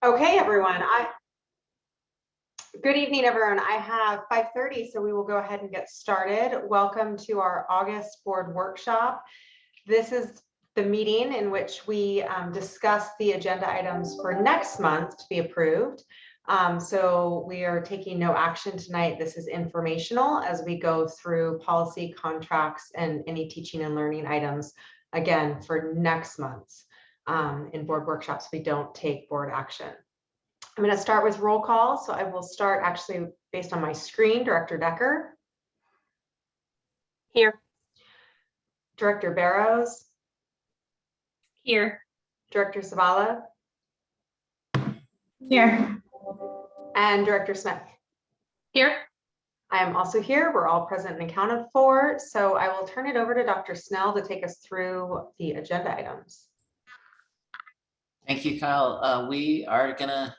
Okay, everyone. Good evening, everyone. I have 5:30, so we will go ahead and get started. Welcome to our August board workshop. This is the meeting in which we discuss the agenda items for next month to be approved. So we are taking no action tonight. This is informational as we go through policy, contracts, and any teaching and learning items, again, for next month's in board workshops. We don't take board action. I'm going to start with roll call. So I will start actually based on my screen. Director Decker. Here. Director Barrows. Here. Director Zavala. Here. And Director Smith. Here. I am also here. We're all present and accounted for. So I will turn it over to Dr. Snell to take us through the agenda items. Thank you, Kyle. We are gonna,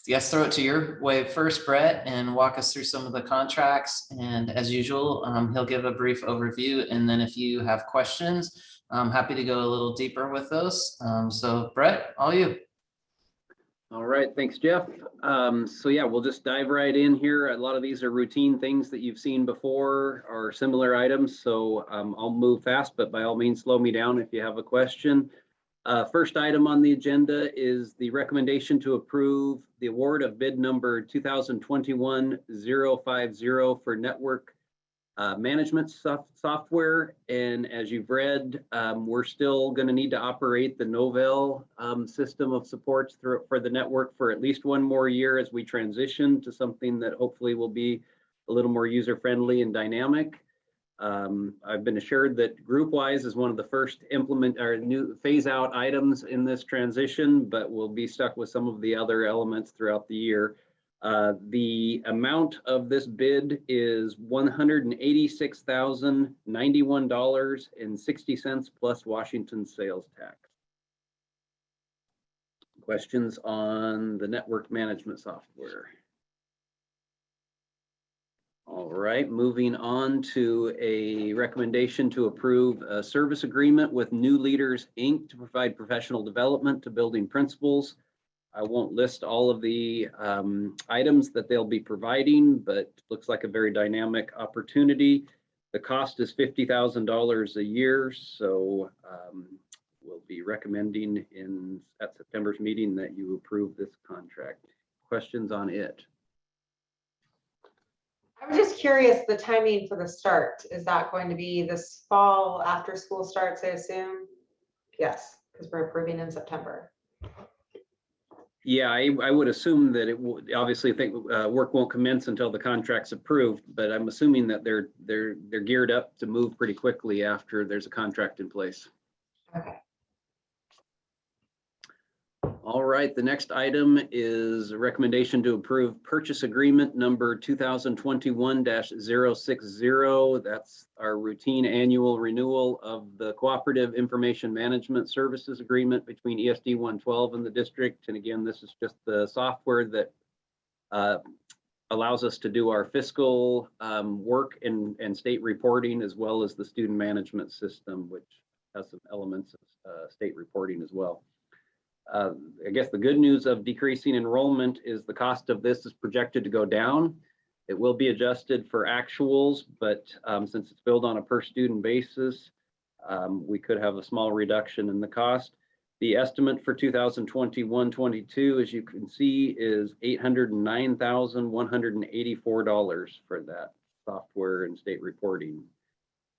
throw it to your way first, Brett, and walk us through some of the contracts. And as usual, he'll give a brief overview. And then if you have questions, I'm happy to go a little deeper with those. So Brett, all you. All right, thanks, Jeff. So yeah, we'll just dive right in here. A lot of these are routine things that you've seen before or similar items. So I'll move fast, but by all means, slow me down if you have a question. First item on the agenda is the recommendation to approve the award of bid number 2021-050 for network management software. And as you've read, we're still going to need to operate the Novell system of supports for the network for at least one more year as we transition to something that hopefully will be a little more user-friendly and dynamic. I've been assured that GroupWise is one of the first implement or new phase out items in this transition, but we'll be stuck with some of the other elements throughout the year. The amount of this bid is $186,091.60 plus Washington sales tax. Questions on the network management software? All right, moving on to a recommendation to approve a service agreement with New Leaders, Inc. to provide professional development to building principals. I won't list all of the items that they'll be providing, but looks like a very dynamic opportunity. The cost is $50,000 a year, so we'll be recommending at September's meeting that you approve this contract. Questions on it? I was just curious, the timing for the start, is that going to be this fall after school starts, I assume? Yes, because we're approving in September. Yeah, I would assume that it will obviously work won't commence until the contract's approved, but I'm assuming that they're geared up to move pretty quickly after there's a contract in place. Okay. All right, the next item is a recommendation to approve purchase agreement number 2021-060. That's our routine annual renewal of the Cooperative Information Management Services Agreement between ESD 112 and the district. And again, this is just the software that allows us to do our fiscal work and state reporting, as well as the student management system, which has some elements of state reporting as well. I guess the good news of decreasing enrollment is the cost of this is projected to go down. It will be adjusted for actuals, but since it's billed on a per student basis, we could have a small reduction in the cost. The estimate for 2021-22, as you can see, is $809,184 for that software and state reporting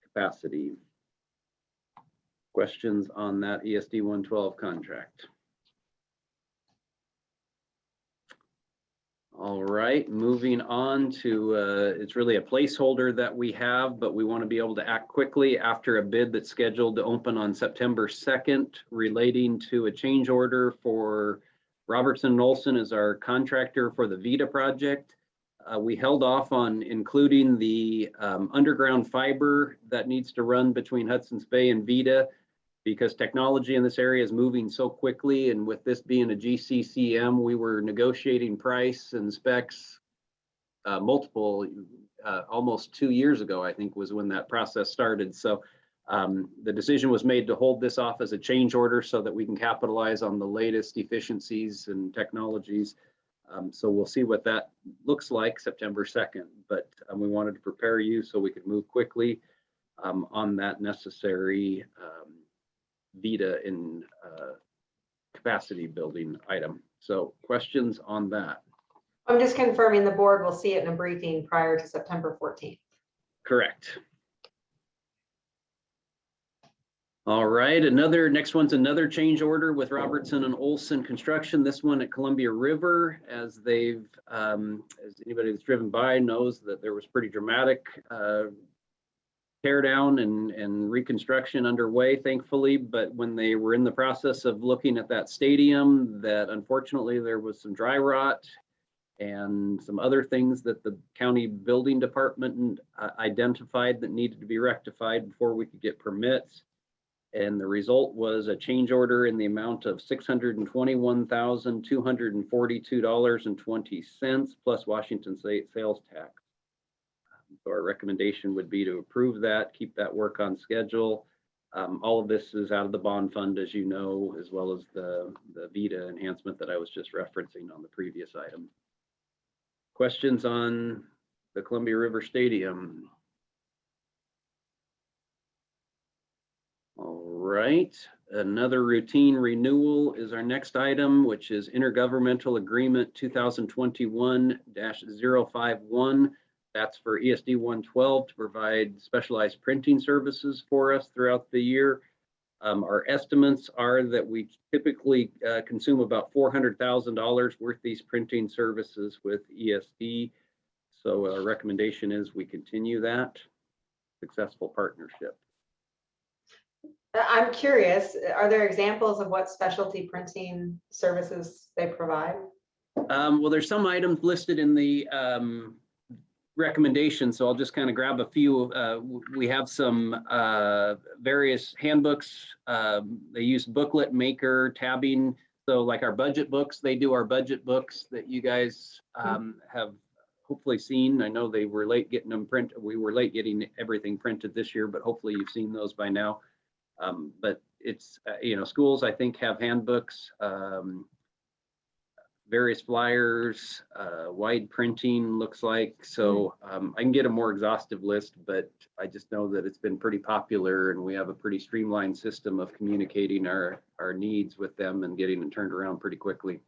capacity. Questions on that ESD 112 contract? All right, moving on to, it's really a placeholder that we have, but we want to be able to act quickly after a bid that's scheduled to open on September 2nd relating to a change order for Robertson & Olson as our contractor for the VITA project. We held off on including the underground fiber that needs to run between Hudson's Bay and VITA, because technology in this area is moving so quickly. And with this being a GCCM, we were negotiating price and specs almost 2 years ago, I think was when that process started. So The decision was made to hold this off as a change order so that we can capitalize on the latest efficiencies and technologies. So we'll see what that looks like September 2nd, but we wanted to prepare you so we could move quickly on that necessary VITA in capacity building item. So questions on that? I'm just confirming the board will see it in a briefing prior to September 14th. Correct. All right, next one's another change order with Robertson and Olson Construction. This one at Columbia River, as they've, as anybody that's driven by knows that there was pretty dramatic tear down and reconstruction underway, thankfully. But when they were in the process of looking at that stadium, that unfortunately there was some dry rot and some other things that the county building department identified that needed to be rectified before we could get permits. And the result was a change order in the amount of $621,242.20 plus Washington State sales tax. So our recommendation would be to approve that, keep that work on schedule. All of this is out of the bond fund, as you know, as well as the VITA enhancement that I was just referencing on the previous item. Questions on the Columbia River Stadium? All right, another routine renewal is our next item, which is Intergovernmental Agreement 2021-051. That's for ESD 112 to provide specialized printing services for us throughout the year. Our estimates are that we typically consume about $400,000 worth of these printing services with ESD. So our recommendation is we continue that successful partnership. I'm curious, are there examples of what specialty printing services they provide? Well, there's some items listed in the recommendation, so I'll just kind of grab a few. We have some various handbooks. They use booklet maker, tabbing. So like our budget books, they do our budget books that you guys have hopefully seen. I know they were late getting them printed. We were late getting everything printed this year, but hopefully you've seen those by now. But it's, you know, schools I think have handbooks, various flyers, wide printing looks like. So I can get a more exhaustive list, but I just know that it's been pretty popular and we have a pretty streamlined system of communicating our needs with them and getting them turned around pretty quickly.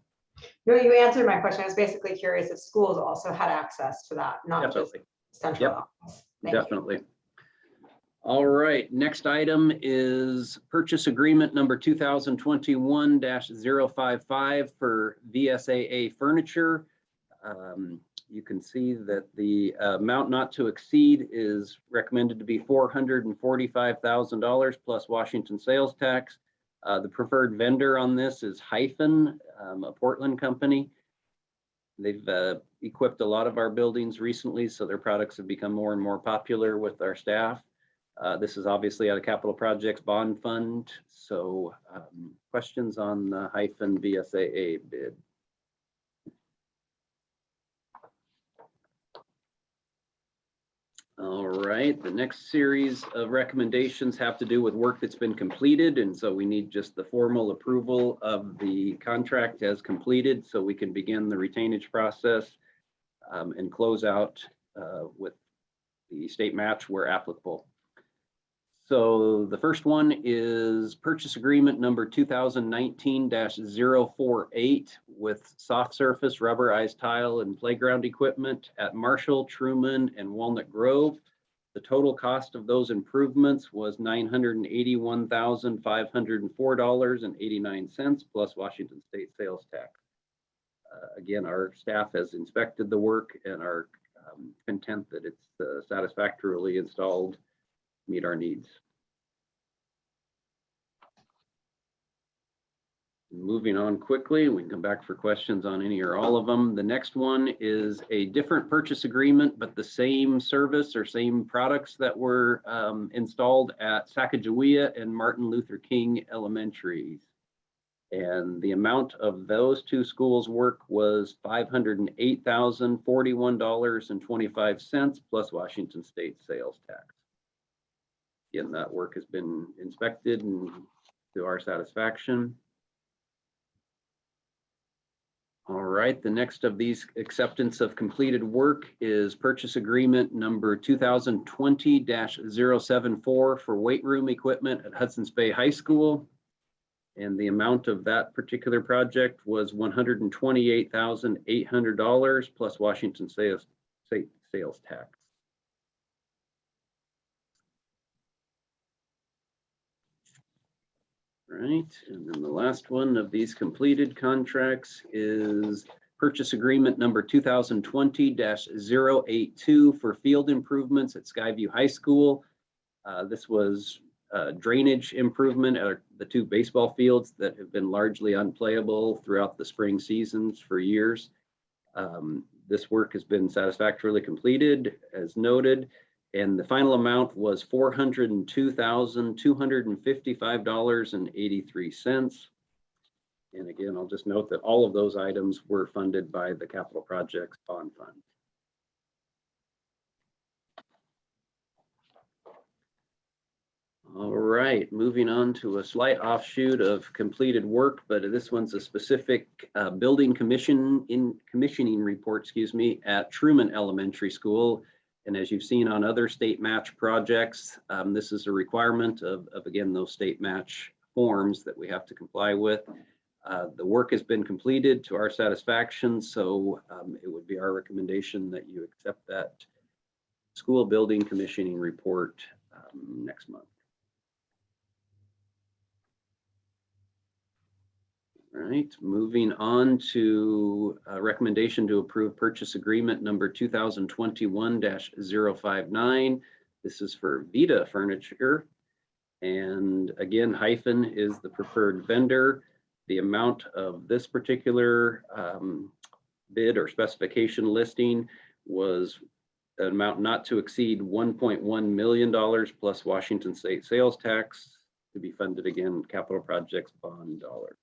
No, you answered my question. I was basically curious if schools also had access to that, not Definitely. just central office. Thank you. Definitely. All right, next item is purchase agreement number 2021-055 for VSAA furniture. You can see that the amount not to exceed is recommended to be $445,000 plus Washington sales tax. The preferred vendor on this is Hyphen, a Portland company. They've equipped a lot of our buildings recently, so their products have become more and more popular with our staff. This is obviously out of Capital Projects Bond Fund. So questions on the Hyphen VSAA bid? All right, the next series of recommendations have to do with work that's been completed. And so we need just the formal approval of the contract as completed so we can begin the retainage process and close out with the state match where applicable. So the first one is purchase agreement number 2019-048 with soft surface, rubberized tile and playground equipment at Marshall, Truman, and Walnut Grove. The total cost of those improvements was $981,504.89 plus Washington State sales tax. Again, our staff has inspected the work and are content that it's satisfactorily installed, meet our needs. Moving on quickly, we can come back for questions on any or all of them. The next one is a different purchase agreement, but the same service or same products that were installed at Sacagawea and Martin Luther King Elementaries. And the amount of those two schools' work was $508,041.25 plus Washington State sales tax. Again, that work has been inspected and to our satisfaction. All right, the next of these acceptance of completed work is purchase agreement number 2020-074 for weight room equipment at Hudson's Bay High School. And the amount of that particular project was $128,800 plus Washington sales tax. Right, and then the last one of these completed contracts is purchase agreement number 2020-082 for field improvements at Skyview High School. This was drainage improvement at the two baseball fields that have been largely unplayable throughout the spring seasons for years. This work has been satisfactorily completed as noted, and the final amount was $402,255.83. And again, I'll just note that all of those items were funded by the Capital Projects Bond Fund. All right, moving on to a slight offshoot of completed work, but this one's a specific building commissioning report, at Truman Elementary School. And as you've seen on other state match projects, this is a requirement of again, those state match forms that we have to comply with. The work has been completed to our satisfaction, so it would be our recommendation that you accept that school building commissioning report next month. All right, moving on to a recommendation to approve purchase agreement number 2021-059. This is for Vita Furniture. And again, Hyphen is the preferred vendor. The amount of this particular bid or specification listing was an amount not to exceed $1.1 million plus Washington State sales tax to be funded again, Capital Projects Bond dollars.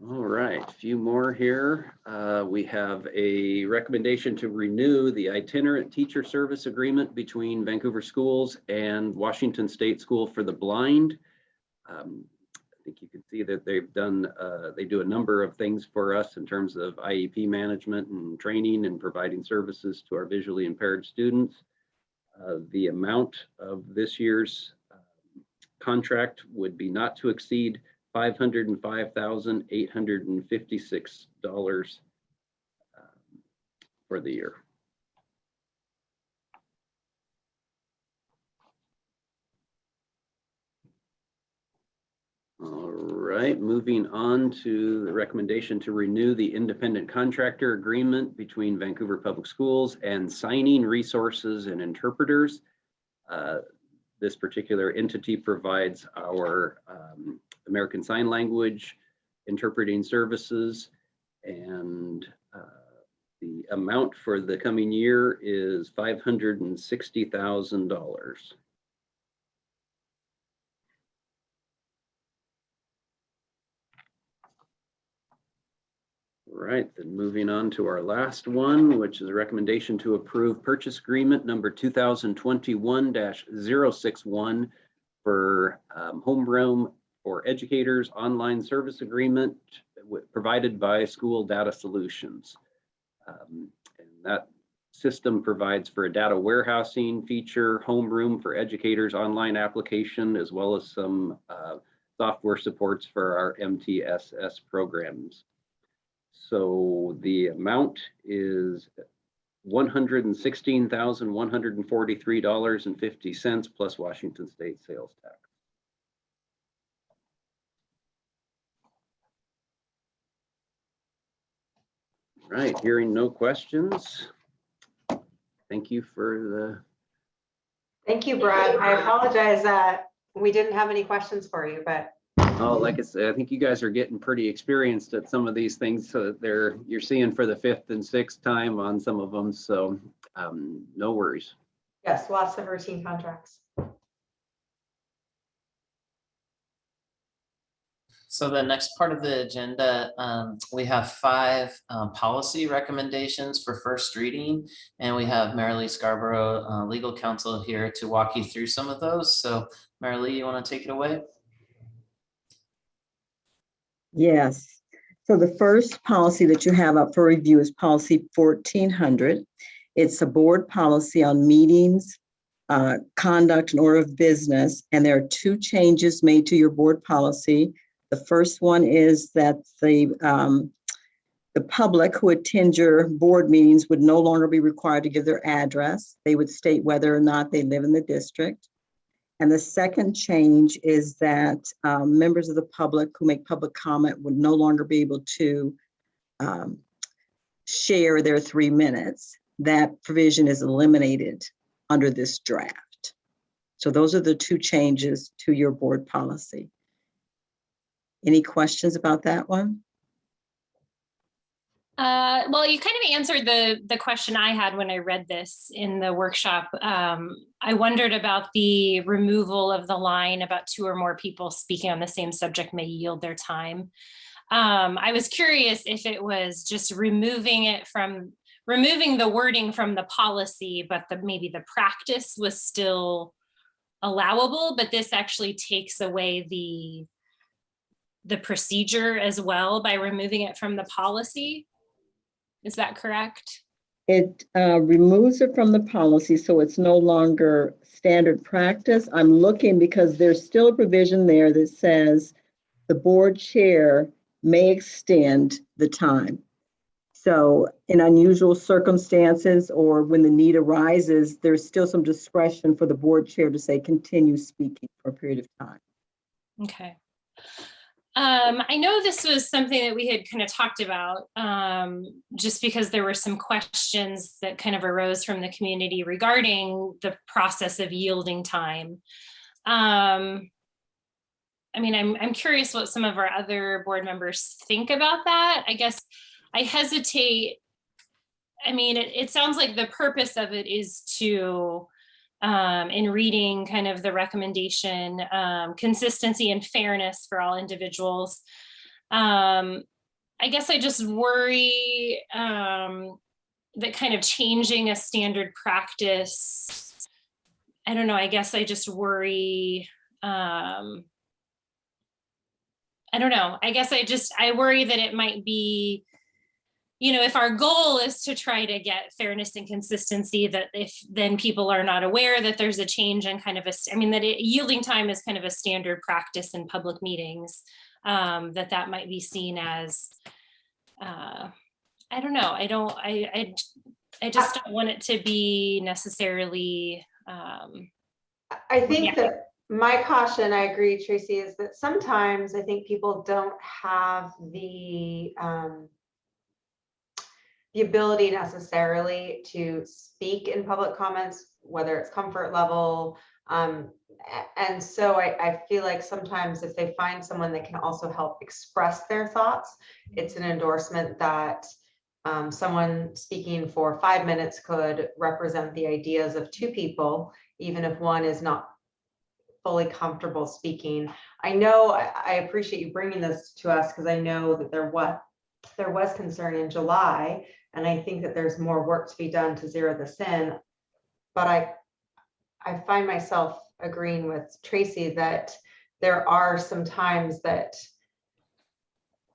All right, a few more here. We have a recommendation to renew the itinerant teacher service agreement between Vancouver Schools and Washington State School for the Blind. I think you can see that they've done, they do a number of things for us in terms of IEP management and training and providing services to our visually impaired students. The amount of this year's contract would be not to exceed $505,856 for the year. All right, moving on to the recommendation to renew the independent contractor agreement between Vancouver Public Schools and Signing Resources and Interpreters. This particular entity provides our American Sign Language interpreting services, and the amount for the coming year is $560,000. Right, then moving on to our last one, which is a recommendation to approve purchase agreement number 2021-061 for homeroom for educators online service agreement provided by School Data Solutions. And that system provides for a data warehousing feature, homeroom for educators online application, as well as some software supports for our MTSS programs. So the amount is $116,143.50 plus Washington State sales tax. Right, hearing no questions. Thank you for the. Thank you, Brad. I apologize that we didn't have any questions for you, but. Oh, like I said, I think you guys are getting pretty experienced at some of these things. So you're seeing for the 5th and 6th time on some of them. So no worries. Yes, lots of routine contracts. So the next part of the agenda, we have 5 policy recommendations for first reading, and we have Marilee Scarborough, legal counsel, here to walk you through some of those. So Marilee, you want to take it away? Yes. So the first policy that you have up for review is policy 1400. It's a board policy on meetings, conduct, and order of business. And there are 2 changes made to your board policy. The first one is that the public who attend your board meetings would no longer be required to give their address. They would state whether or not they live in the district. And the second change is that members of the public who make public comment would no longer be able to share their 3 minutes. That provision is eliminated under this draft. So those are the 2 changes to your board policy. Any questions about that one? Well, you kind of answered the question I had when I read this in the workshop. I wondered about the removal of the line about 2 or more people speaking on the same subject may yield their time. I was curious if it was just removing the wording from the policy, but maybe the practice was still allowable, but this actually takes away the procedure as well by removing it from the policy. Is that correct? It removes it from the policy, so it's no longer standard practice. I'm looking because there's still a provision there that says the board chair may extend the time. So in unusual circumstances or when the need arises, there's still some discretion for the board chair to say continue speaking for a period of time. Okay. I know this was something that we had kind of talked about just because there were some questions that kind of arose from the community regarding the process of yielding time. I mean, I'm curious what some of our other board members think about that. I guess I hesitate. I mean, it sounds like the purpose of it is to in reading kind of the recommendation, consistency and fairness for all individuals. I guess I just worry that kind of changing a standard practice, I don't know, I guess I just worry, I don't know, I guess I worry that it might be, you know, if our goal is to try to get fairness and consistency, that if then people are not aware that there's a change in kind of yielding time is kind of a standard practice in public meetings, that might be seen as, I don't know. I just don't want it to be necessarily. I think that my caution, I agree, Tracy, is that sometimes I think people don't have the ability necessarily to speak in public comments, whether it's comfort level. And so I feel like sometimes if they find someone that can also help express their thoughts, it's an endorsement that someone speaking for 5 minutes could represent the ideas of 2 people, even if one is not fully comfortable speaking. I know I appreciate you bringing this to us because I know that there was concern in July, and I think that there's more work to be done to zero this in. But I find myself agreeing with Tracy that there are some times that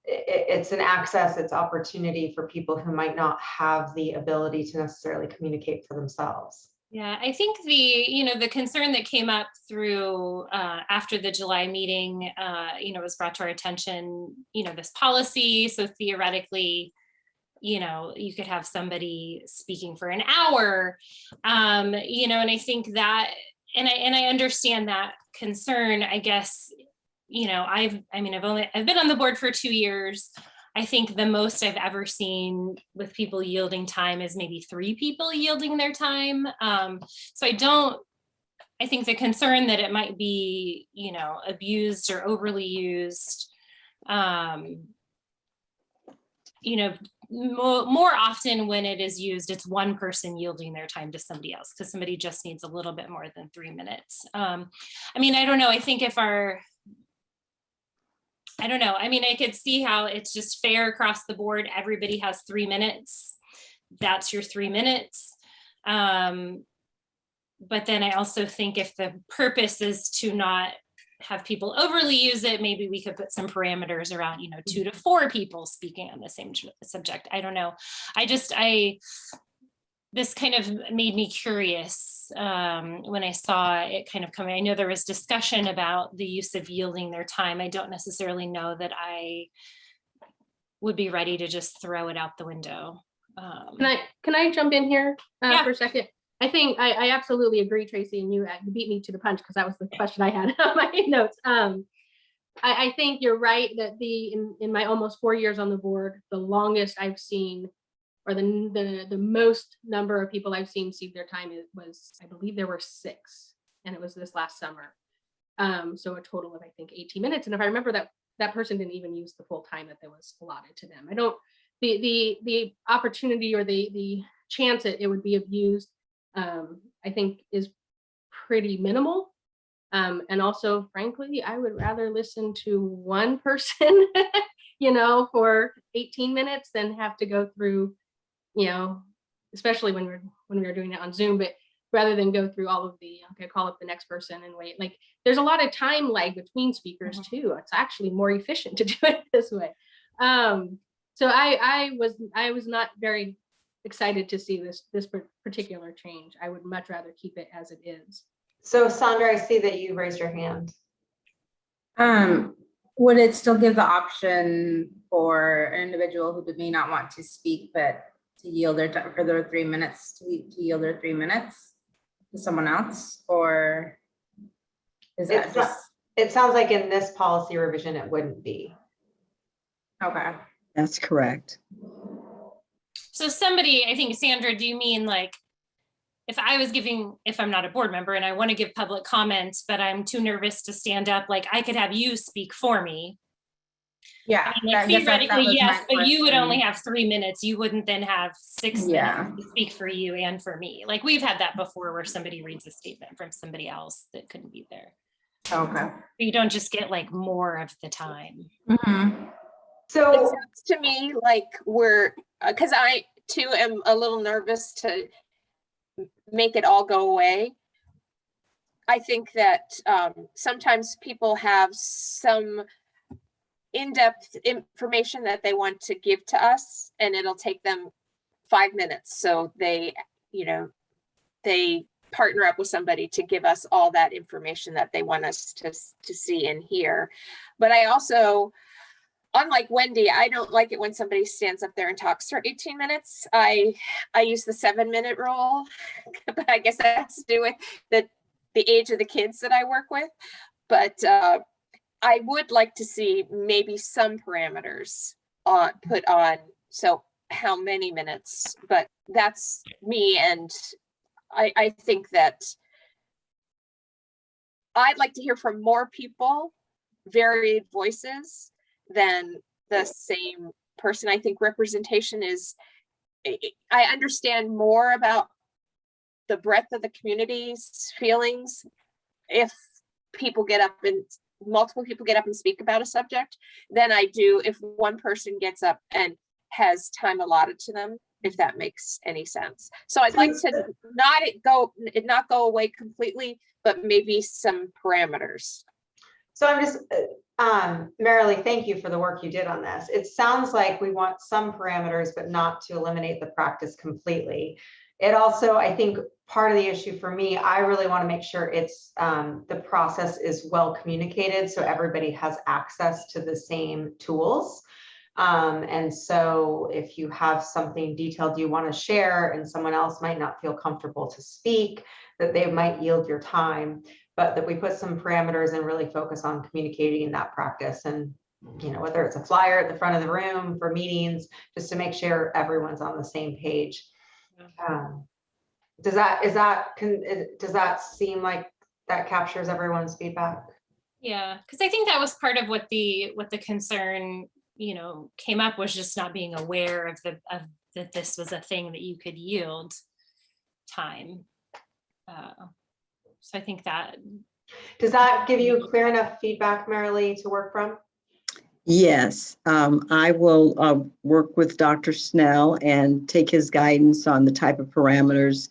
it's an access, it's opportunity for people who might not have the ability to necessarily communicate for themselves. Yeah, I think the concern that came up through after the July meeting, was brought to our attention, this policy. So theoretically, you could have somebody speaking for an hour, and I think that, and I understand that concern, I guess, I've been on the board for 2 years. I think the most I've ever seen with people yielding time is maybe 3 people yielding their time. So I think the concern that it might be, abused or overly used, more often when it is used, it's one person yielding their time to somebody else because somebody just needs a little bit more than 3 minutes. I don't know. I think I don't know. I mean, I could see how it's just fair across the board. Everybody has 3 minutes. That's your 3 minutes. But then I also think if the purpose is to not have people overly use it, maybe we could put some parameters around, 2 to 4 people speaking on the same subject. I don't know. This kind of made me curious when I saw it kind of coming. I know there was discussion about the use of yielding their time. I don't necessarily know that I would be ready to just throw it out the window. Can I jump in here Yeah. for a second? I think I absolutely agree, Tracy, and you beat me to the punch because that was the question I had on my notes. I think you're right that in my almost 4 years on the board, the longest I've seen, or the most number of people I've seen cede their time was, I believe there were 6, and it was this last summer. So a total of, I think, 18 minutes. And if I remember, that person didn't even use the full time that was allotted to them. I don't, the opportunity or the chance that it would be abused, I think is pretty minimal. And also, frankly, I would rather listen to one person, for 18 minutes than have to go through, especially when we were doing it on Zoom, but rather than go through all of the, okay, call up the next person and wait. Like, there's a lot of time lag between speakers too. It's actually more efficient to do it this way. So I was not very excited to see this particular change. I would much rather keep it as it is. So Sandra, I see that you raised your hand. Would it still give the option for an individual who may not want to speak, but to yield their time for their 3 minutes, to yield their 3 minutes to someone else? Or is that It sounds like in this policy revision, it wouldn't be. okay? That's correct. So somebody, I think, Sandra, do you mean like, if I'm not a board member and I want to give public comments, but I'm too nervous to stand up, like I could have you speak for me. Yeah. I mean, like, I guess that theoretically, was my yes, but you would question. only have 3 minutes. You wouldn't then have 6 Yeah. minutes to speak for you and for me. Like, we've had that before where somebody reads a statement from somebody else that couldn't be there. Okay. You don't just get like more of the time. Mhm. So It sounds to me like because I too am a little nervous to make it all go away. I think that sometimes people have some in-depth information that they want to give to us, and it'll take them 5 minutes. So they partner up with somebody to give us all that information that they want us to see and hear. But I also, unlike Wendy, I don't like it when somebody stands up there and talks for 18 minutes. I use the 7-minute rule, but I guess that has to do with the age of the kids that I work with. But I would like to see maybe some parameters put on. So how many minutes, but that's me. And I think that I'd like to hear from more people, varied voices, than the same person. I think representation is, I understand more about the breadth of the community's feelings if multiple people get up and speak about a subject than I do if one person gets up and has time allotted to them, if that makes any sense. So I'd like to not go away completely, but maybe some parameters. So I'm just, Marilee, thank you for the work you did on this. It sounds like we want some parameters, but not to eliminate the practice completely. It also, I think part of the issue for me, I really want to make sure it's the process is well communicated so everybody has access to the same tools. And so if you have something detailed you want to share and someone else might not feel comfortable to speak, that they might yield your time, but that we put some parameters and really focus on communicating that practice. And, whether it's a flyer at the front of the room for meetings, just to make sure everyone's on the same page. Does that seem like that captures everyone's feedback? Yeah, because I think that was part of what the concern, came up, was just not being aware of that this was a thing that you could yield time. So I think that. Does that give you clear enough feedback, Marilee, to work from? Yes, I will work with Dr. Snell and take his guidance on the type of parameters,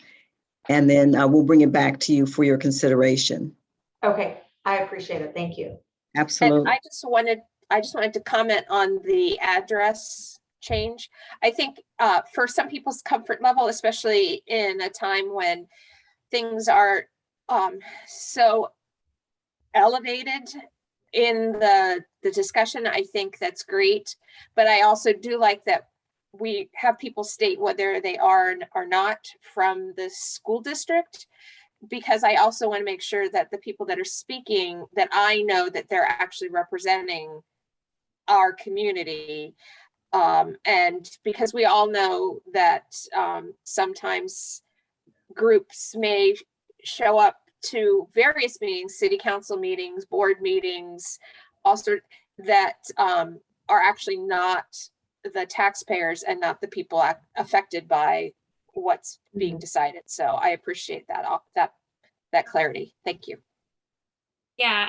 and then we'll bring it back to you for your consideration. Okay, I appreciate it. Thank you. And Absolutely. I just wanted to comment on the address change. I think for some people's comfort level, especially in a time when things are so elevated in the discussion, I think that's great. But I also do like that we have people state whether they are or not from the school district, because I also want to make sure that the people that are speaking, that I know that they're actually representing our community. And because we all know that sometimes groups may show up to various meetings, city council meetings, board meetings, also that are actually not the taxpayers and not the people affected by what's being decided. So I appreciate that clarity. Thank you. Yeah,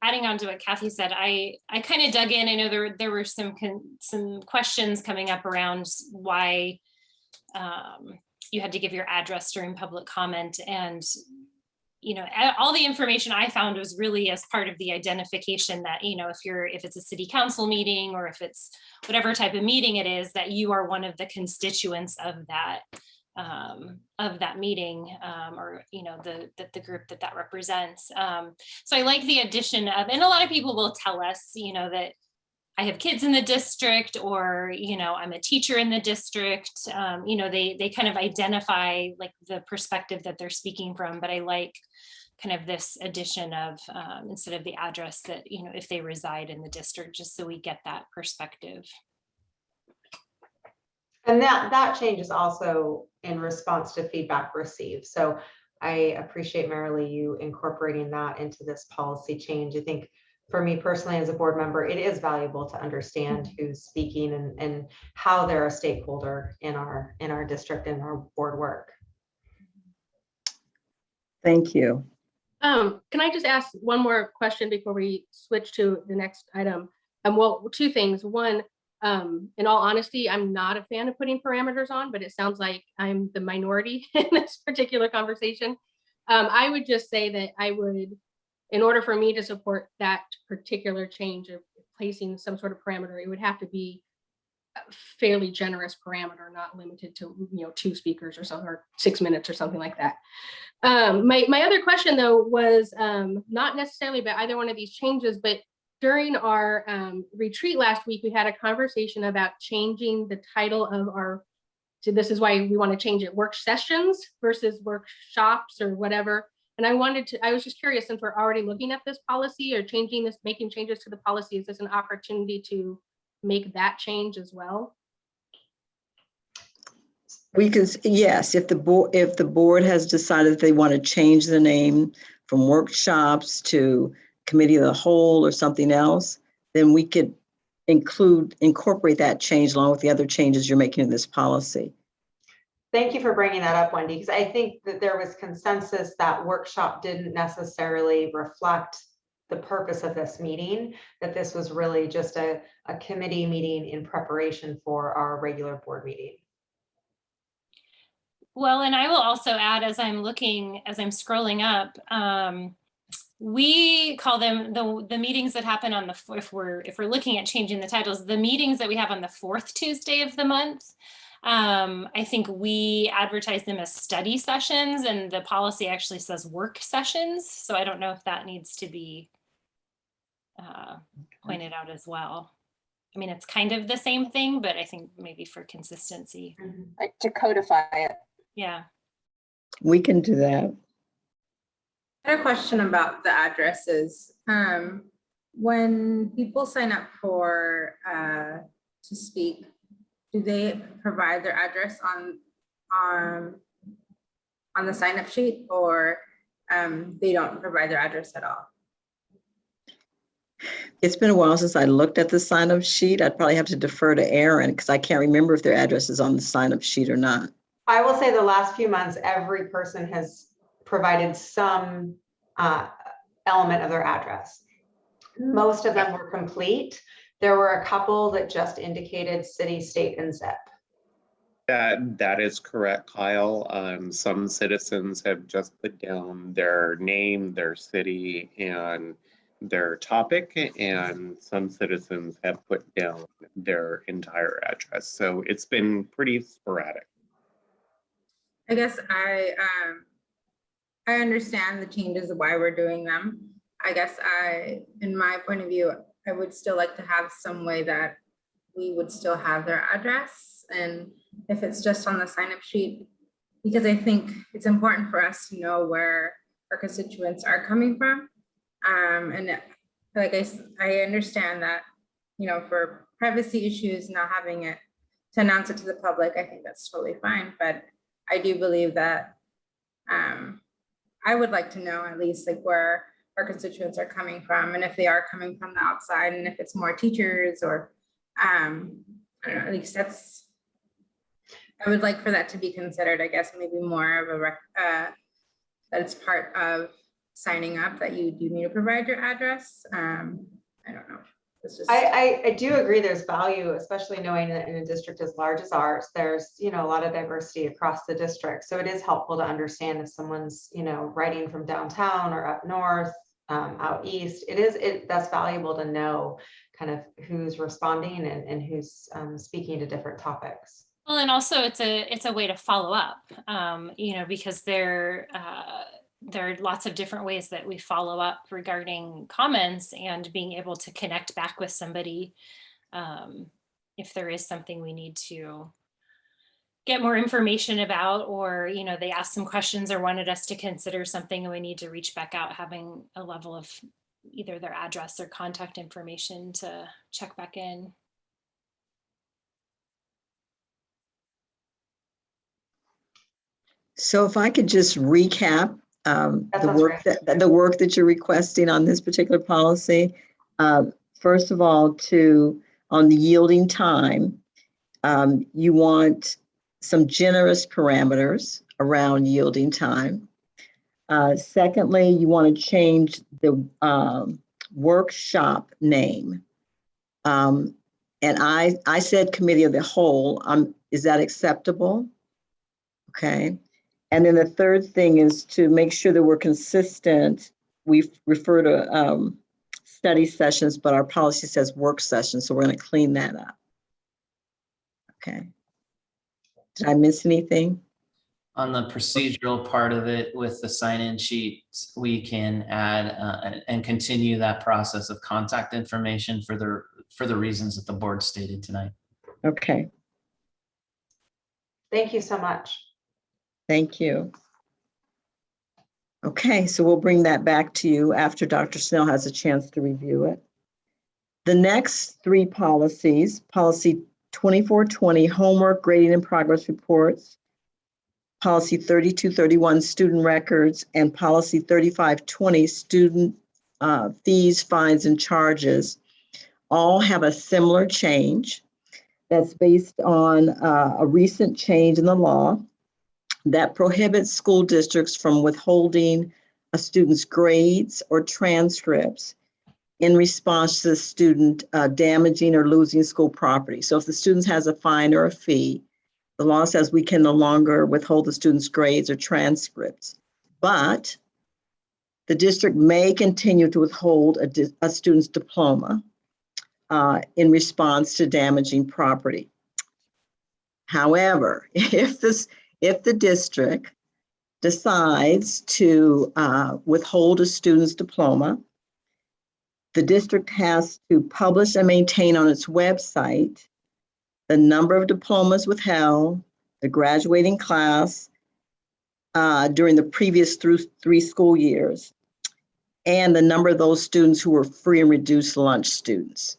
adding on to what Kathy said, I kind of dug in. I know there were some questions coming up around why you had to give your address during public comment, and all the information I found was really as part of the identification that, if it's a city council meeting or if it's whatever type of meeting it is, that you are one of the constituents of that meeting, or the group that represents. So I like the addition of, and a lot of people will tell us, that I have kids in the district, or I'm a teacher in the district. They kind of identify like the perspective that they're speaking from. But I like kind of this addition of instead of the address, that if they reside in the district, just so we get that perspective. And that change is also in response to feedback received. So I appreciate, Marilee, you incorporating that into this policy change. I think for me personally, as a board member, it is valuable to understand who's speaking and how they're a stakeholder in our district and our board work. Thank you. Can I just ask one more question before we switch to the next item? Well, two things. One, in all honesty, I'm not a fan of putting parameters on, but it sounds like I'm the minority in this particular conversation. I would just say that I would, in order for me to support that particular change of placing some sort of parameter, it would have to be a fairly generous parameter, not limited to 2 speakers or something, or 6 minutes or something like that. My other question though was not necessarily about either one of these changes, but during our retreat last week, we had a conversation about changing the title of our, so this is why we want to change it, work sessions versus workshops or whatever. And I was just curious, since we're already looking at this policy or making changes to the policy, is this an opportunity to make that change as well? We can, yes, if the board has decided that they want to change the name from workshops to committee of the whole or something else, then we could incorporate that change along with the other changes you're making in this policy. Thank you for bringing that up, Wendy, because I think that there was consensus that workshop didn't necessarily reflect the purpose of this meeting, that this was really just a committee meeting in preparation for our regular board meeting. Well, and I will also add, as I'm scrolling up, we call them the meetings that happen on if we're looking at changing the titles, the meetings that we have on the 4th Tuesday of the month. I think we advertise them as study sessions, and the policy actually says work sessions. So I don't know if that needs to be pointed out as well. I mean, it's kind of the same thing, but I think maybe for consistency. Like to codify it. Yeah. We can do that. I had a question about the addresses. When people sign up for to speak, do they provide their address on the sign up sheet, or they don't provide their address at all? It's been a while since I looked at the sign-up sheet. I'd probably have to defer to Erin because I can't remember if their address is on the sign-up sheet or not. I will say the last few months, every person has provided some element of their address. Most of them were complete, There were a couple that just indicated city, state, and zip. That is correct, Kyle. Some citizens have just put down their name, their city, and their topic, and some citizens have put down their entire address. So it's been pretty sporadic. I guess I understand the changes of why we're doing them. I guess in my point of view, I would still like to have some way that we would still have their address, and if it's just on the sign-up sheet, because I think it's important for us to know where our constituents are coming from. And like I understand that, you know, for privacy issues, not having it to announce it to the public, I think that's totally fine. But I do believe that I would like to know at least like where our constituents are coming from, and if they are coming from the outside, and if it's more teachers or I don't know, at least I would like for that to be considered, I guess, maybe more of a that it's part of signing up that you do need to provide your address. I don't know. It's just, I do agree there's value, especially knowing that in a district as large as ours, there's, you know, a lot of diversity across the district. So it is helpful to understand if someone's, you know, writing from downtown or up north, out east, that's valuable to know kind of who's responding and who's speaking to different topics. Well, and also it's a way to follow up, you know, because there are lots of different ways that we follow up regarding comments and being able to connect back with somebody if there is something we need to get more information about, or, you know, they asked some questions or wanted us to consider something and we need to reach back out, having a level of either their address or contact information to check back in. So if I could just recap the sounds work great. the work that you're requesting on this particular policy. First of all, on the yielding time, you want some generous parameters around yielding time. Secondly, you want to change the workshop name. And I said committee of the whole. Is that acceptable? Okay. And then the third thing is to make sure that we're consistent. We refer to study sessions, but our policy says work sessions, so we're going to clean that up. Okay. Did I miss anything? On the procedural part of it with the sign-in sheets, we can add and continue that process of contact information for the reasons that the board stated tonight. Okay, Thank you so much. thank you. Okay, so we'll bring that back to you after Dr. Snell has a chance to review it. The next three policies, policy 2420, homework, grading and progress reports, policy 3231, student records, and policy 3520, student fees, fines, and charges, all have a similar change that's based on a recent change in the law that prohibits school districts from withholding a student's grades or transcripts in response to the student damaging or losing school property. So if the student has a fine or a fee, the law says we can no longer withhold the student's grades or transcripts, but the district may continue to withhold a student's diploma in response to damaging property. However, if the district decides to withhold a student's diploma, the district has to publish and maintain on its website the number of diplomas withheld, the graduating class during the previous three school years, and the number of those students who were free and reduced lunch students.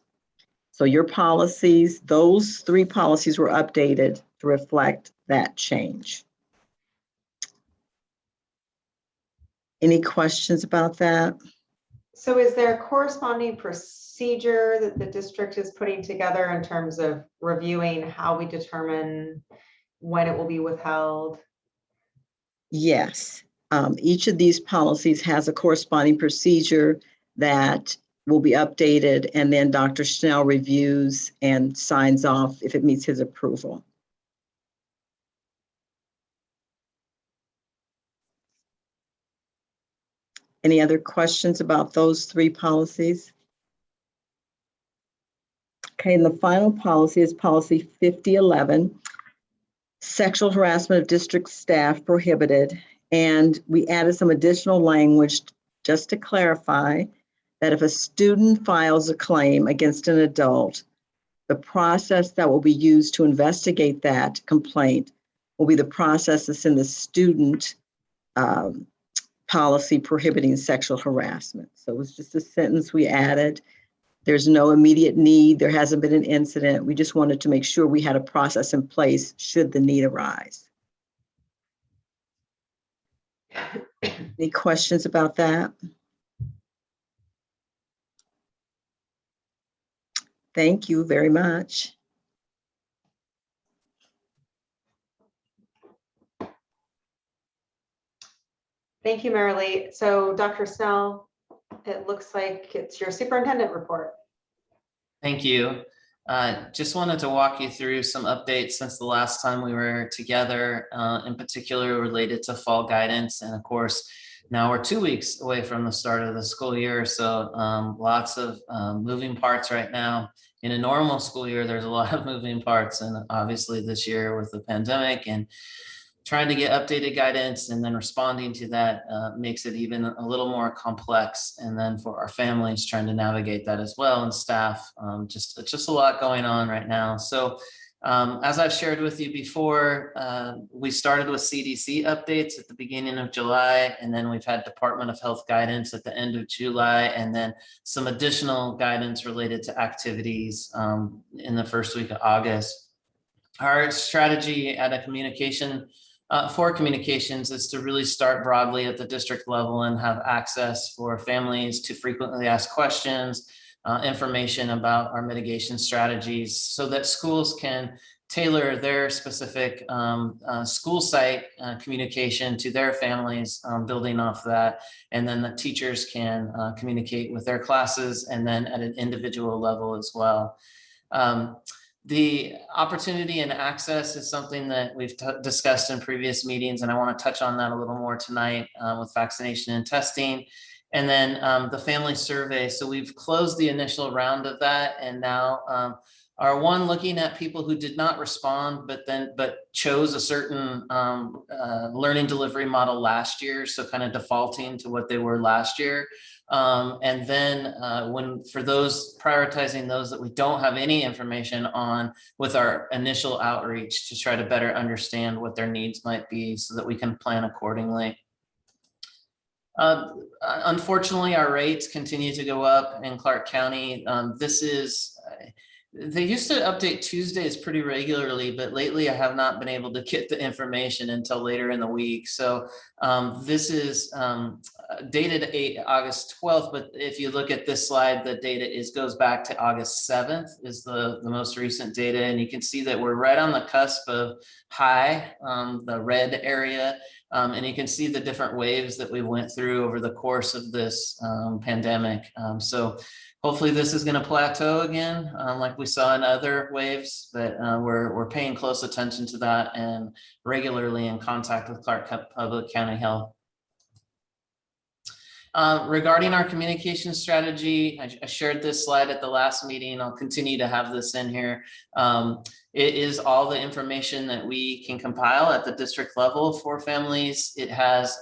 So your policies, those three policies were updated to reflect that change. Any questions about that? So is there a corresponding procedure that the district is putting together in terms of reviewing how we determine when it will be withheld? Yes. Each of these policies has a corresponding procedure that will be updated, and then Dr. Schnell reviews and signs off if it meets his approval. Any other questions about those three policies? Okay, and the final policy is policy 5011, sexual harassment of district staff prohibited. And we added some additional language just to clarify that if a student files a claim against an adult, the process that will be used to investigate that complaint will be the process that's in the student policy prohibiting sexual harassment. So it was just a sentence we added. There's no immediate need. There hasn't been an incident. We just wanted to make sure we had a process in place should the need arise. Any questions about that? Thank you very much. Thank you, Marilee. So Dr. Snell, it looks like it's your superintendent report. Thank you. Just wanted to walk you through some updates since the last time we were together, in particular related to fall guidance. And of course, now we're 2 weeks away from the start of the school year. So lots of moving parts right now. In a normal school year, there's a lot of moving parts. And obviously this year with the pandemic and trying to get updated guidance and then responding to that makes it even a little more complex. And then for our families trying to navigate that as well, and staff, just a lot going on right now. So as I've shared with you before, we started with CDC updates at the beginning of July, and then we've had Department of Health guidance at the end of July, and then some additional guidance related to activities in the first week of August. Our strategy at a communication for communications is to really start broadly at the district level and have access for families to frequently ask questions, information about our mitigation strategies so that schools can tailor their specific school site communication to their families, building off that. And then the teachers can communicate with their classes and then at an individual level as well. The opportunity and access is something that we've discussed in previous meetings, and I want to touch on that a little more tonight with vaccination and testing. And then the family survey. So we've closed the initial round of that, and now are looking at people who did not respond, but chose a certain learning delivery model last year. So kind of defaulting to what they were last year. And then for those prioritizing those that we don't have any information on with our initial outreach to try to better understand what their needs might be so that we can plan accordingly. Unfortunately, our rates continue to go up in Clark County. They used to update Tuesdays pretty regularly, but lately I have not been able to get the information until later in the week. So this is dated August 12th, but if you look at this slide, the data goes back to August 7th is the most recent data. And you can see that we're right on the cusp of high, the red area. And you can see the different waves that we went through over the course of this pandemic. So hopefully this is going to plateau again, like we saw in other waves, but we're paying close attention to that and regularly in contact with Clark Public County Health. Regarding our communication strategy, I shared this slide at the last meeting. I'll continue to have this in here. It is all the information that we can compile at the district level for families. It has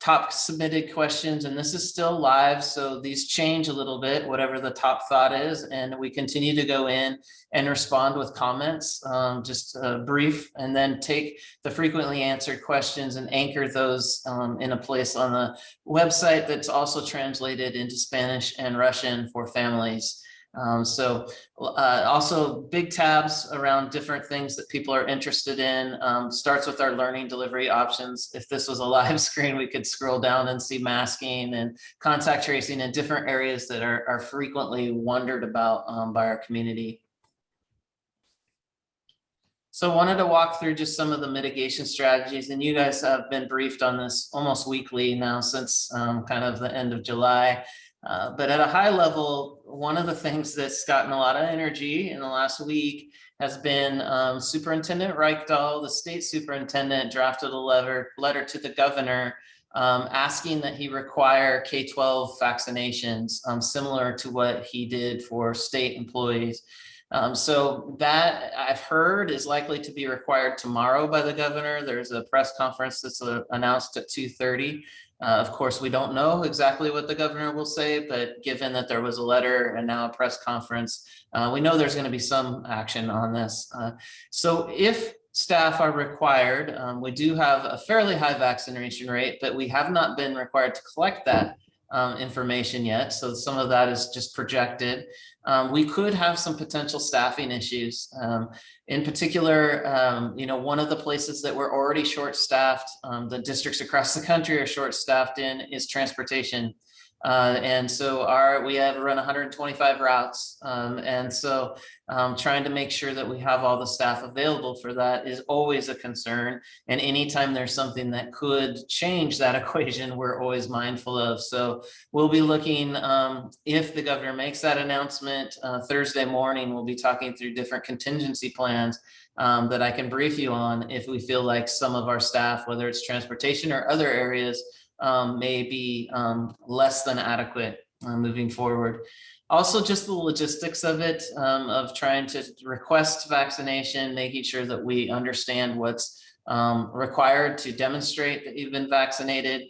top submitted questions, and this is still live, so these change a little bit, whatever the top thought is, and we continue to go in and respond with comments, just brief, and then take the frequently answered questions and anchor those in a place on the website that's also translated into Spanish and Russian for families. Also big tabs around different things that people are interested in. Starts with our learning delivery options. If this was a live screen, we could scroll down and see masking and contact tracing in different areas that are frequently wondered about by our community. So I wanted to walk through just some of the mitigation strategies, and you guys have been briefed on this almost weekly now since kind of the end of July. But at a high level, one of the things that's gotten a lot of energy in the last week has been Superintendent Reichdahl, the state superintendent, drafted a letter to the governor asking that he require K-12 vaccinations, similar to what he did for state employees. So that I've heard is likely to be required tomorrow by the governor. There's a press conference that's announced at 2:30. Of course, we don't know exactly what the governor will say, but given that there was a letter and now a press conference, we know there's going to be some action on this. So if staff are required, we do have a fairly high vaccination rate, but we have not been required to collect that information yet. So some of that is just projected. We could have some potential staffing issues. In particular, one of the places that we're already short-staffed, the districts across the country are short-staffed in, is transportation. And so we have run 125 routes. And so trying to make sure that we have all the staff available for that is always a concern. And anytime there's something that could change that equation, we're always mindful of. So we'll be looking, if the governor makes that announcement Thursday morning, we'll be talking through different contingency plans that I can brief you on if we feel like some of our staff, whether it's transportation or other areas, may be less than adequate moving forward. Also, just the logistics of it, of trying to request vaccination, making sure that we understand what's required to demonstrate that you've been vaccinated,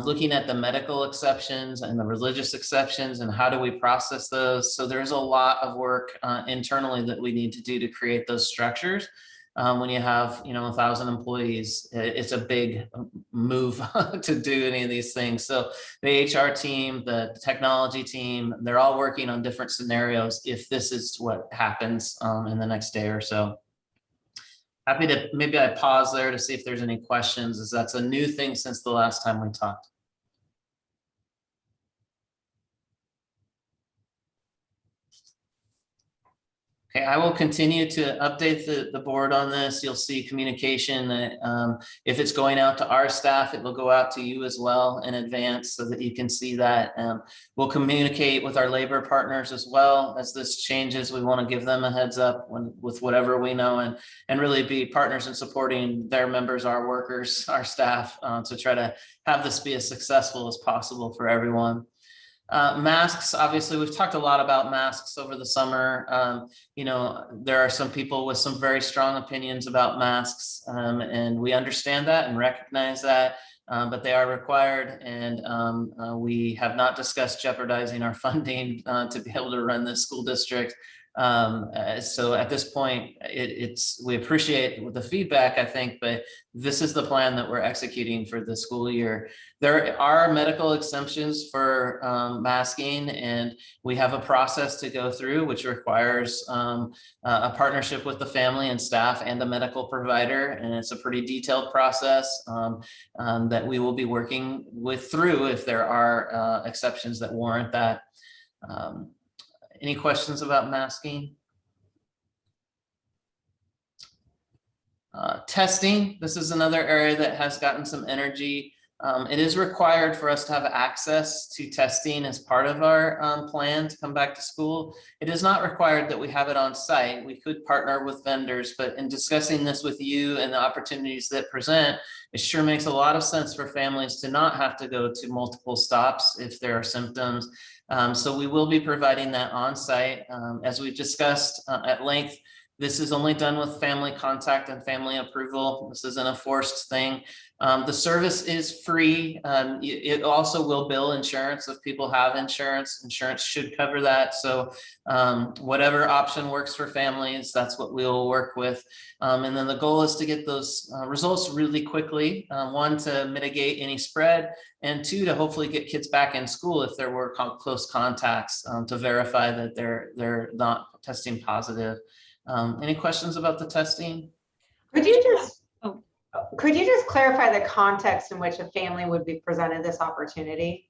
looking at the medical exceptions and the religious exceptions and how do we process those. So there's a lot of work internally that we need to do to create those structures. When you have 1,000 employees, it's a big move to do any of these things. So the HR team, the technology team, they're all working on different scenarios if this is what happens in the next day or so. Happy to, maybe I pause there to see if there's any questions, as that's a new thing since the last time we talked. Okay, I will continue to update the board on this. You'll see communication that if it's going out to our staff, it will go out to you as well in advance so that you can see that. We'll communicate with our labor partners as well as this changes. We want to give them a heads up with whatever we know and really be partners in supporting their members, our workers, our staff, to try to have this be as successful as possible for everyone. Masks, obviously, we've talked a lot about masks over the summer. There are some people with some very strong opinions about masks, and we understand that and recognize that, but they are required, and we have not discussed jeopardizing our funding to be able to run this school district. So at this point, we appreciate the feedback, I think, but this is the plan that we're executing for the school year. There are medical exemptions for masking, and we have a process to go through, which requires a partnership with the family and staff and a medical provider. And it's a pretty detailed process that we will be working through if there are exceptions that warrant that. Any questions about masking? Testing, this is another area that has gotten some energy. It is required for us to have access to testing as part of our plan to come back to school. It is not required that we have it on site. We could partner with vendors, but in discussing this with you and the opportunities that present, it sure makes a lot of sense for families to not have to go to multiple stops if there are symptoms. So we will be providing that on site. As we've discussed at length, this is only done with family contact and family approval. This isn't a forced thing. The service is free. It also will bill insurance if people have insurance. Insurance should cover that. So whatever option works for families, that's what we'll work with. And then the goal is to get those results really quickly. One, to mitigate any spread, and two, to hopefully get kids back in school if there were close contacts to verify that they're not testing positive. Any questions about the testing? Could you just clarify the context in which a family would be presented this opportunity?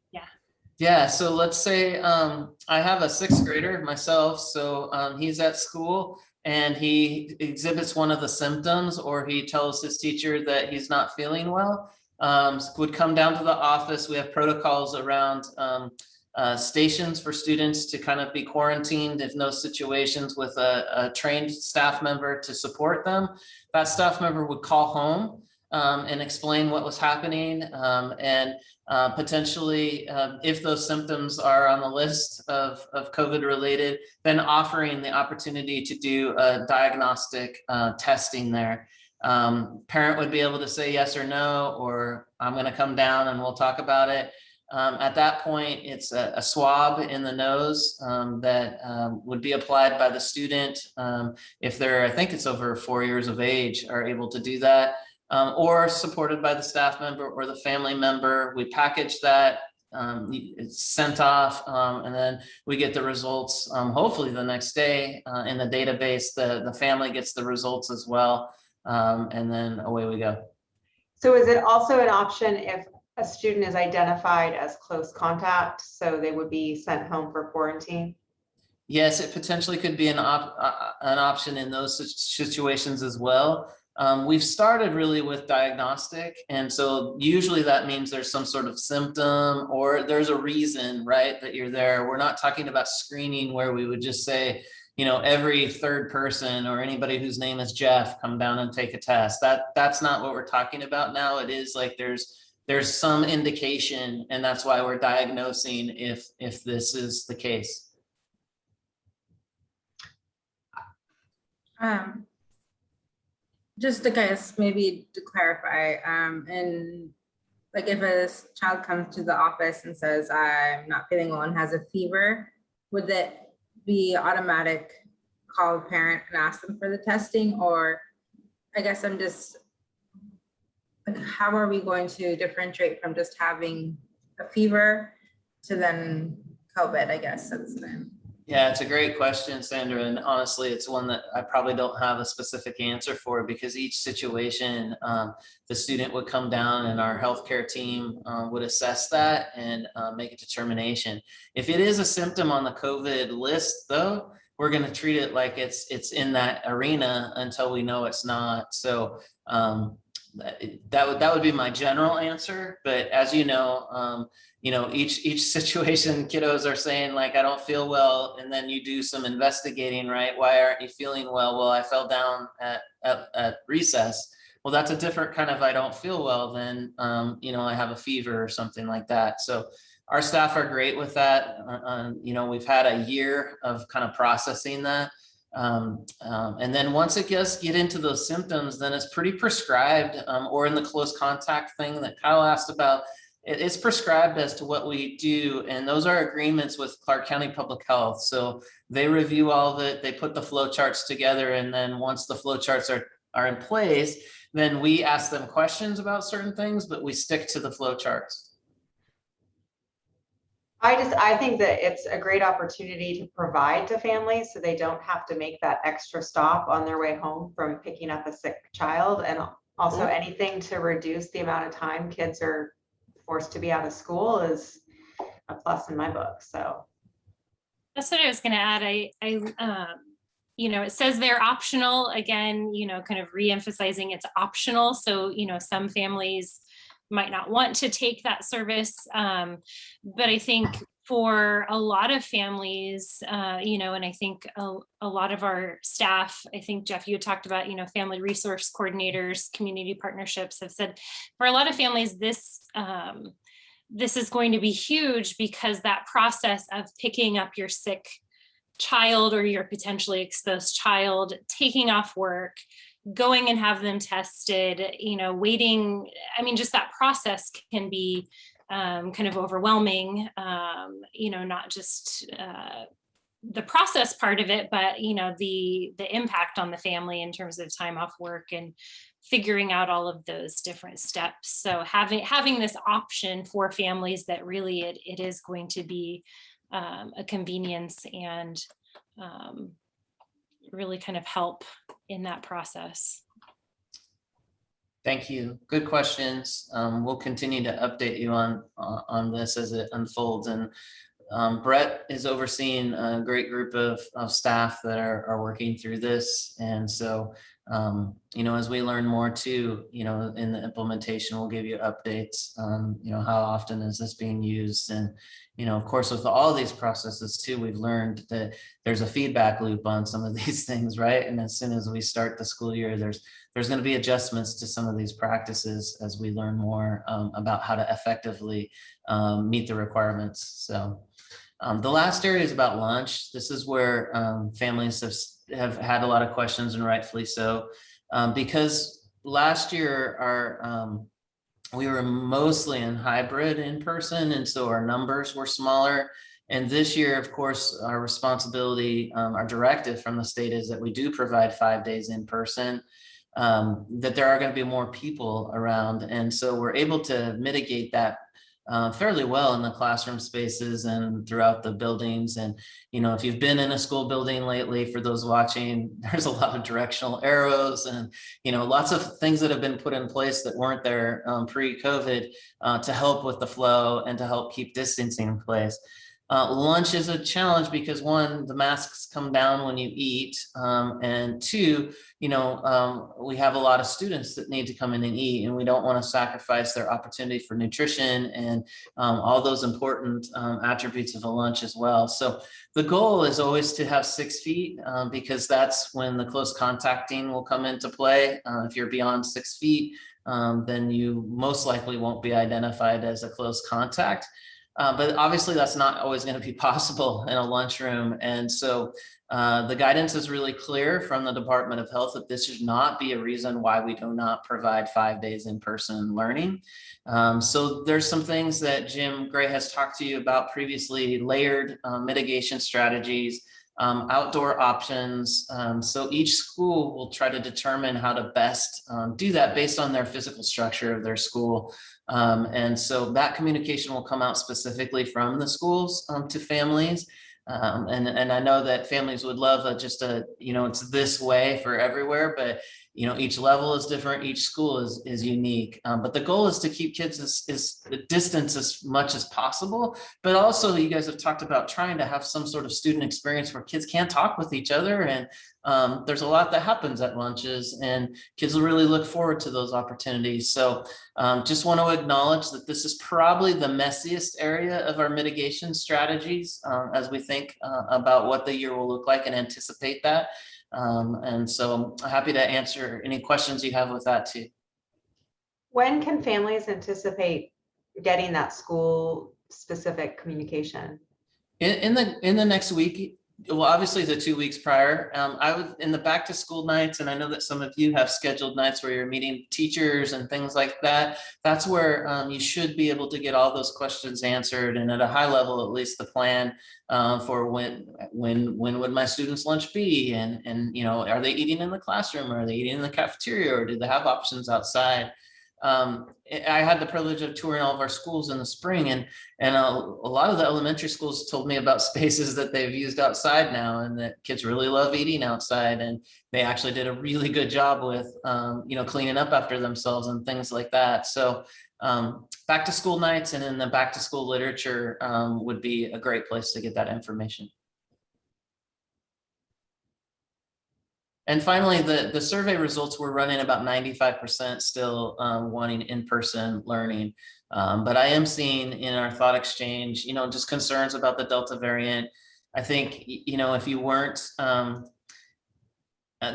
Yeah, so let's say I have a 6th grader myself, so he's at school and he exhibits one of the symptoms, or he tells his teacher that he's not feeling well, would come down to the office. We have protocols around stations for students to kind of be quarantined if no situations with a trained staff member to support them. That staff member would call home and explain what was happening, and potentially, if those symptoms are on the list of COVID related, then offering the opportunity to do a diagnostic testing there. Parent would be able to say yes or no, or I'm going to come down and we'll talk about it. At that point, it's a swab in the nose that would be applied by the student. If they're, I think it's over 4 years of age, are able to do that, or supported by the staff member or the family member. We package that, it's sent off, and then we get the results, hopefully the next day in the database. The family gets the results as well, and then away we go. So is it also an option if a student is identified as close contact, so they would be sent home for quarantine? Yes, it potentially could be an option in those situations as well. We've started really with diagnostic, and so usually that means there's some sort of symptom or there's a reason, right, that you're there. We're not talking about screening where we would just say, you know, every third person or anybody whose name is Jeff, come down and take a test. That's not what we're talking about now. It is like there's some indication, and that's why we're diagnosing if this is the case. Just to guess, maybe to clarify, and like if a child comes to the office and says, I'm not feeling well and has a fever, would that be automatic call the parent and ask them for the testing? Or I guess I'm just, like, how are we going to differentiate from just having a fever to then COVID, I guess that's the. Yeah, it's a great question, Sandra. And honestly, it's one that I probably don't have a specific answer for, because each situation, the student would come down and our healthcare team would assess that and make a determination. If it is a symptom on the COVID list, though, we're going to treat it like it's in that arena until we know it's not. So that would be my general answer. But as you know, each situation, kiddos are saying like, I don't feel well. And then you do some investigating, right? Why aren't you feeling well? Well, I fell down at recess. Well, that's a different kind of, I don't feel well than, I have a fever or something like that. So our staff are great with that. We've had a year of kind of processing that. And then once it gets into those symptoms, then it's pretty prescribed, or in the close contact thing that Kyle asked about, it's prescribed as to what we do. And those are agreements with Clark County Public Health. So they review all of it, they put the flow charts together. And then once the flow charts are in place, then we ask them questions about certain things, but we stick to the flow charts. I think that it's a great opportunity to provide to families so they don't have to make that extra stop on their way home from picking up a sick child. And also anything to reduce the amount of time kids are forced to be out of school is a plus in my book. So that's what I was going to add. It says they're optional, again, kind of re-emphasizing it's optional. So, some families might not want to take that service. But I think for a lot of families, and I think a lot of our staff, I think Jeff, you had talked about, family resource coordinators, community partnerships have said for a lot of families, this is going to be huge, because that process of picking up your sick child or your potentially exposed child, taking off work, going and have them tested, waiting. I mean, just that process can be kind of overwhelming, not just the process part of it, but, the impact on the family in terms of time off work and figuring out all of those different steps. So having this option for families that really it is going to be a convenience and really kind of help in that process. Thank you. Good questions. We'll continue to update you on this as it unfolds. And Brett is overseeing a great group of staff that are working through this. And so You know, as we learn more too, you know, in the implementation, we'll give you updates. You know, how often is this being used? And, you know, of course, with all these processes too, we've learned that there's a feedback loop on some of these things, right? And as soon as we start the school year, there's going to be adjustments to some of these practices as we learn more about how to effectively meet the requirements. So the last area is about lunch. This is where families have had a lot of questions, and rightfully so, because last year we were mostly in hybrid in person, and so our numbers were smaller. And this year, of course, our responsibility, our directive from the state is that we do provide 5 days in person, that there are going to be more people around. And so we're able to mitigate that fairly well in the classroom spaces and throughout the buildings. And, you know, if you've been in a school building lately, for those watching, there's a lot of directional arrows and, you know, lots of things that have been put in place that weren't there pre-COVID to help with the flow and to help keep distancing in place. Lunch is a challenge because, one, the masks come down when you eat, and two, you know, we have a lot of students that need to come in and eat, and we don't want to sacrifice their opportunity for nutrition and all those important attributes of a lunch as well. So the goal is always to have 6 feet because that's when the close contacting will come into play. If you're beyond 6 feet, then you most likely won't be identified as a close contact. But obviously that's not always going to be possible in a lunchroom. And so the guidance is really clear from the Department of Health that this should not be a reason why we do not provide 5 days in-person learning. So there's some things that Jim Gray has talked to you about previously: layered mitigation strategies, outdoor options. So each school will try to determine how to best do that based on their physical structure of their school. And so that communication will come out specifically from the schools to families. And I know that families would love you know, it's this way for everywhere, but, you know, each level is different. Each school is unique. But the goal is to keep kids as distance as much as possible. But also, you guys have talked about trying to have some sort of student experience where kids can talk with each other. And there's a lot that happens at lunches, and kids will really look forward to those opportunities. So just want to acknowledge that this is probably the messiest area of our mitigation strategies as we think about what the year will look like and anticipate that. And so I'm happy to answer any questions you have with that too. When can families anticipate getting that school specific communication? In the next week. Well, obviously the 2 weeks prior, I was in the back to school nights, and I know that some of you have scheduled nights where you're meeting teachers and things like that. That's where you should be able to get all those questions answered, and at a high level, at least the plan for when would my students' lunch be, and you know, are they eating in the classroom, or are they eating in the cafeteria, or do they have options outside? I had the privilege of touring all of our schools in the spring, and a lot of the elementary schools told me about spaces that they've used outside now, and that kids really love eating outside, and they actually did a really good job with you know, cleaning up after themselves and things like that. So back to school nights and in the back to school literature would be a great place to get that information. And finally, the survey results were running about 95% still wanting in-person learning. But I am seeing in our thought exchange, you know, just concerns about the Delta variant. I think, you know, if you weren't,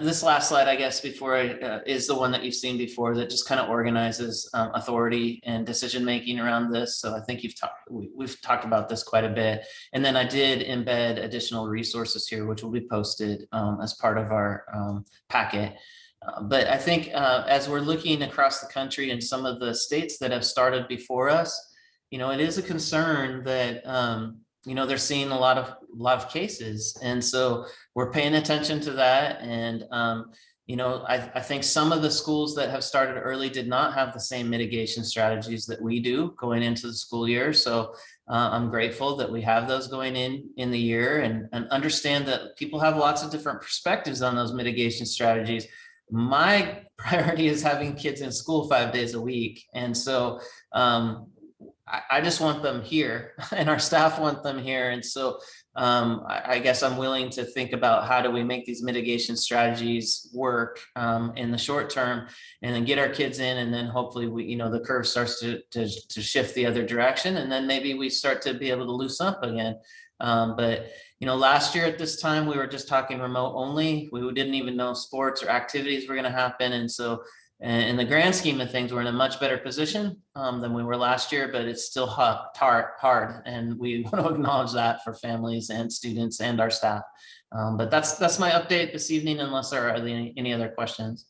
this last slide, I guess, before is the one that you've seen before, that just kind of organizes authority and decision-making around this. So I think we've talked about this quite a bit. And then I did embed additional resources here, which will be posted as part of our packet. But I think as we're looking across the country and some of the states that have started before us, you know, it is a concern that you know, they're seeing a lot of cases, and so we're paying attention to that. And you know, I think some of the schools that have started early did not have the same mitigation strategies that we do going into the school year. So I'm grateful that we have those going in the year, and understand that people have lots of different perspectives on those mitigation strategies. My priority is having kids in school 5 days a week, and so I just want them here and our staff want them here. And so I guess I'm willing to think about how do we make these mitigation strategies work in the short term and then get our kids in, and then hopefully we, the curve starts to shift the other direction, and then maybe we start to be able to loosen up again. But last year at this time, we were just talking remote only. We didn't even know sports or activities were going to happen. And so in the grand scheme of things, we're in a much better position than we were last year, but it's still hard. And we want to acknowledge that for families and students and our staff. But that's my update this evening, unless there are any other questions.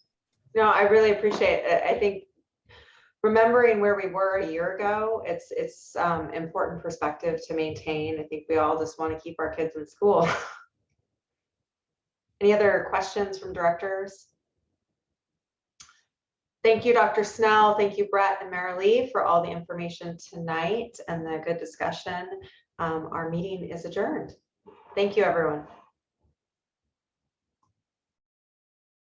No, I really appreciate it. I think remembering where we were a year ago, it's important perspective to maintain. I think we all just want to keep our kids in school. Any other questions from directors? Thank you, Dr. Snell. Thank you, Brett and Marilee, for all the information tonight and the good discussion. Our meeting is adjourned. Thank you, everyone.